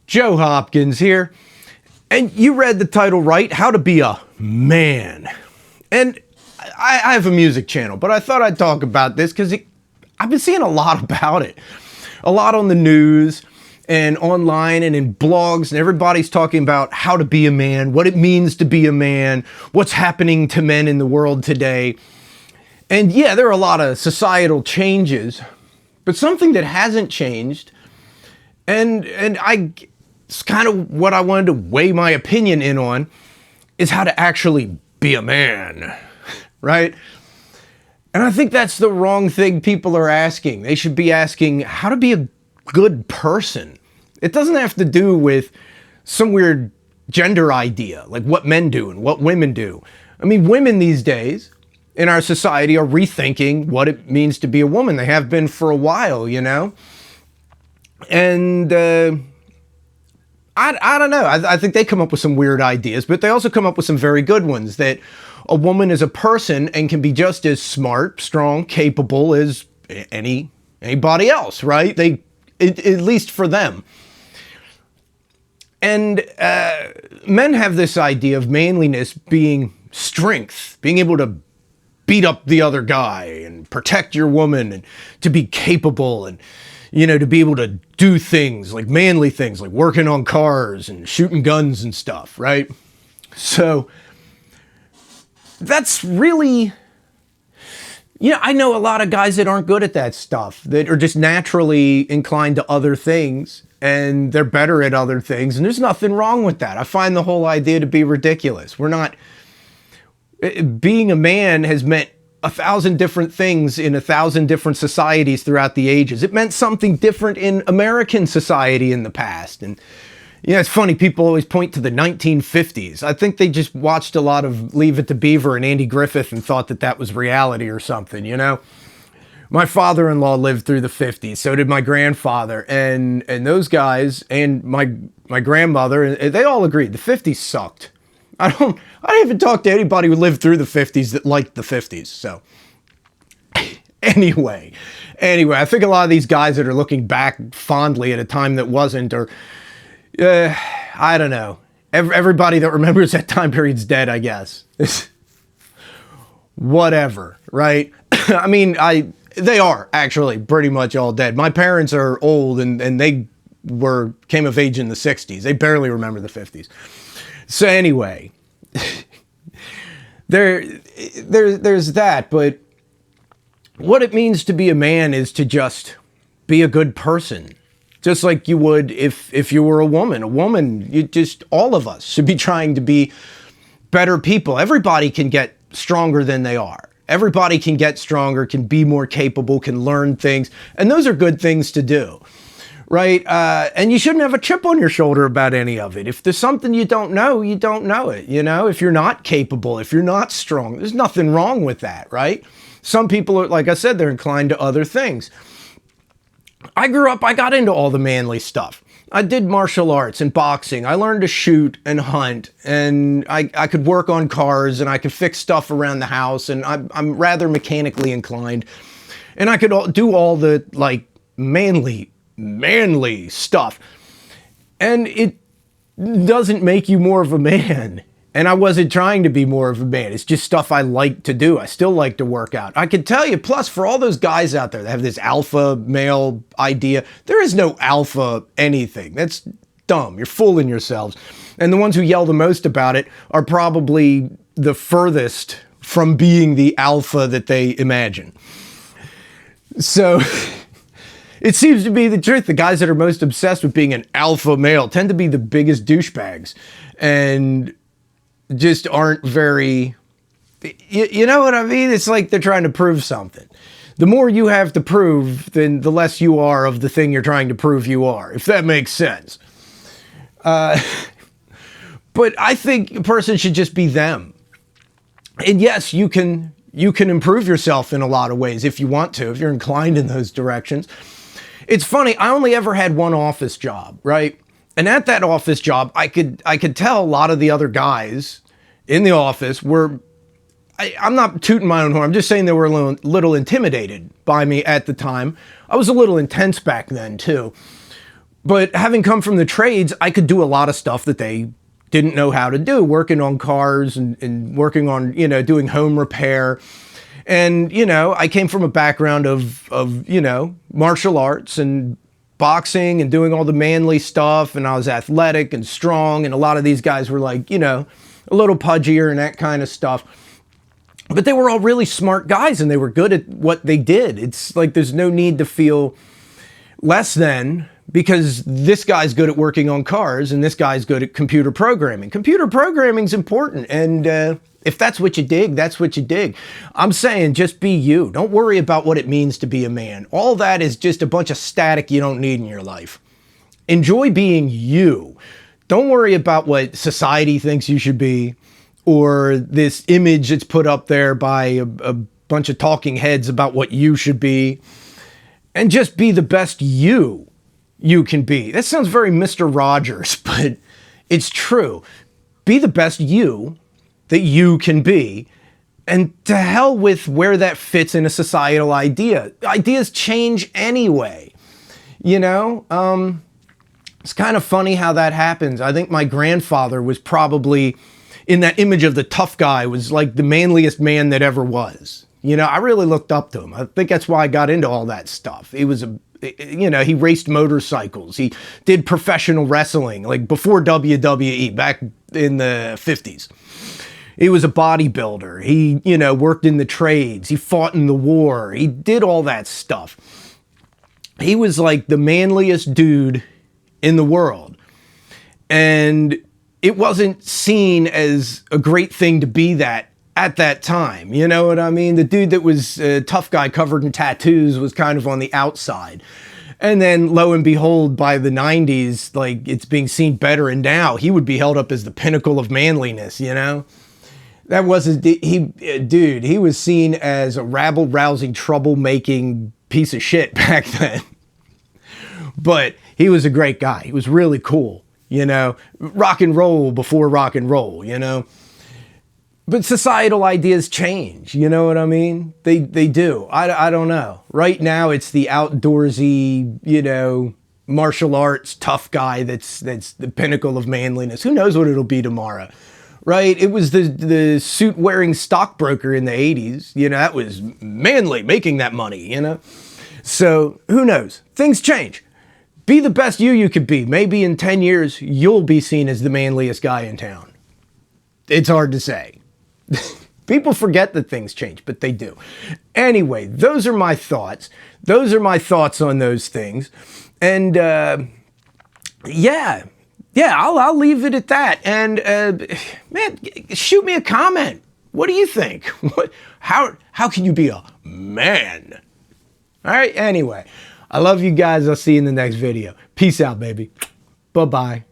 Joe Hopkins here, and you read the title right, How to Be a Man. And I have a music channel, but I thought I'd talk about this because I've been seeing a lot about it. A lot on the news and online and in blogs, and everybody's talking about how to be a man, what it means to be a man, what's happening to men in the world today. And yeah, there are a lot of societal changes, but something that hasn't changed, and it's kind of what I wanted to weigh my opinion in on, is how to actually be a man, right? And I think that's the wrong thing people are asking. They should be asking how to be a good person. It doesn't have to do with some weird gender idea, like what men do and what women do. I mean, women these days in our society are rethinking what it means to be a woman. They have been for a while, you know? And I don't know. I think they come up with some weird ideas, but they also come up with some very good ones, that a woman is a person and can be just as smart, strong, capable as anybody else, right? At least for them. And men have this idea of manliness being strength, being able to beat up the other guy and protect your woman, and to be capable, and, you know, to be able to do things like manly things, like working on cars and shooting guns and stuff, right? So that's really, you know, I know a lot of guys that aren't good at that stuff, that are just naturally inclined to other things, and they're better at other things, and there's nothing wrong with that. I find the whole idea to be ridiculous. Being a man has meant 1,000 different things in 1,000 different societies throughout the ages. It meant something different in American society in the past. And, you know, it's funny, people always point to the 1950s. I think they just watched a lot of Leave It to Beaver and Andy Griffith and thought that that was reality or something, you know? My father-in-law lived through the 50s, so did my grandfather, and those guys, and my grandmother, they all agreed the 50s sucked. I don't even talk to anybody who lived through the 50s that liked the 50s. So anyway, I think a lot of these guys that are looking back fondly at a time that wasn't, or I don't know. Everybody that remembers that time period's dead, I guess. Whatever, right? I mean, they are actually pretty much all dead. My parents are old, and they came of age in the 60s. They barely remember the 50s. So anyway, there's that, but what it means to be a man is to just be a good person, just like you would if you were a woman. A woman, all of us should be trying to be better people. Everybody can get stronger than they are. Everybody can get stronger, can be more capable, can learn things, and those are good things to do. Right? And you shouldn't have a chip on your shoulder about any of it. If there's something you don't know, you don't know it. You know, if you're not capable, if you're not strong, there's nothing wrong with that, right? Some people are, like I said, they're inclined to other things. I got into all the manly stuff. I did martial arts and boxing. I learned to shoot and hunt, and I could work on cars, and I could fix stuff around the house, and I'm rather mechanically inclined. And I could do all the, like, manly stuff, and it doesn't make you more of a man. And I wasn't trying to be more of a man. It's just stuff I like to do. I still like to work out. I can tell you, plus, for all those guys out there that have this alpha male idea, there is no alpha anything. That's dumb. You're fooling yourselves. And the ones who yell the most about it are probably the furthest from being the alpha that they imagine. So it seems to be the truth. The guys that are most obsessed with being an alpha male tend to be the biggest douchebags, and just aren't very, you know what I mean? It's like they're trying to prove something. The more you have to prove, then the less you are of the thing you're trying to prove you are, if that makes sense. But I think a person should just be them. And yes, you can improve yourself in a lot of ways if you want to, if you're inclined in those directions. It's funny, I only ever had one office job, right? And at that office job, I could tell a lot of the other guys in the office were, I'm not tooting my own horn, I'm just saying they were a little intimidated by me at the time. I was a little intense back then too. But having come from the trades, I could do a lot of stuff that they didn't know how to do, working on cars and working on, you know, doing home repair. And, you know, I came from a background of, you know, martial arts and boxing and doing all the manly stuff. And I was athletic and strong. And a lot of these guys were like, you know, a little pudgier and that kind of stuff. But they were all really smart guys and they were good at what they did. It's like there's no need to feel less than because this guy's good at working on cars and this guy's good at computer programming. Computer programming's important, and if that's what you dig, that's what you dig. I'm saying just be you. Don't worry about what it means to be a man. All that is just a bunch of static you don't need in your life. Enjoy being you. Don't worry about what society thinks you should be or this image that's put up there by a bunch of talking heads about what you should be. And just be the best you can be. That sounds very Mr. Rogers, but it's true. Be the best you that you can be. And to hell with where that fits in a societal idea. Ideas change anyway. You know, it's kind of funny how that happens. I think my grandfather was probably in that image of the tough guy, was like the manliest man that ever was. You know, I really looked up to him. I think that's why I got into all that stuff. He was you know, he raced motorcycles. He did professional wrestling, like before WWE, back in the 50s. He was a bodybuilder. He, you know, worked in the trades. He fought in the war. He did all that stuff. He was like the manliest dude in the world. And it wasn't seen as a great thing to be that at that time. You know what I mean? The dude that was a tough guy covered in tattoos was kind of on the outside. And then lo and behold, by the 90s, like it's being seen better. And now he would be held up as the pinnacle of manliness, you know? That wasn't, dude, he was seen as a rabble-rousing, troublemaking piece of shit back then. But he was a great guy. He was really cool, you know? Rock and roll before rock and roll, you know? But societal ideas change, you know what I mean? They do. I don't know. Right now, it's the outdoorsy, you know, martial arts tough guy that's the pinnacle of manliness. Who knows what it'll be tomorrow, right? It was the suit-wearing stockbroker in the 80s. You know, that was manly, making that money, you know? So, who knows? Things change. Be the best you could be. Maybe in 10 years, you'll be seen as the manliest guy in town. It's hard to say. People forget that things change, but they do. Anyway, those are my thoughts. Those are my thoughts on those things. And yeah, I'll leave it at that. And man, shoot me a comment. What do you think? How can you be a man? All right, anyway, I love you guys. I'll see you in the next video. Peace out, baby. Bye-bye.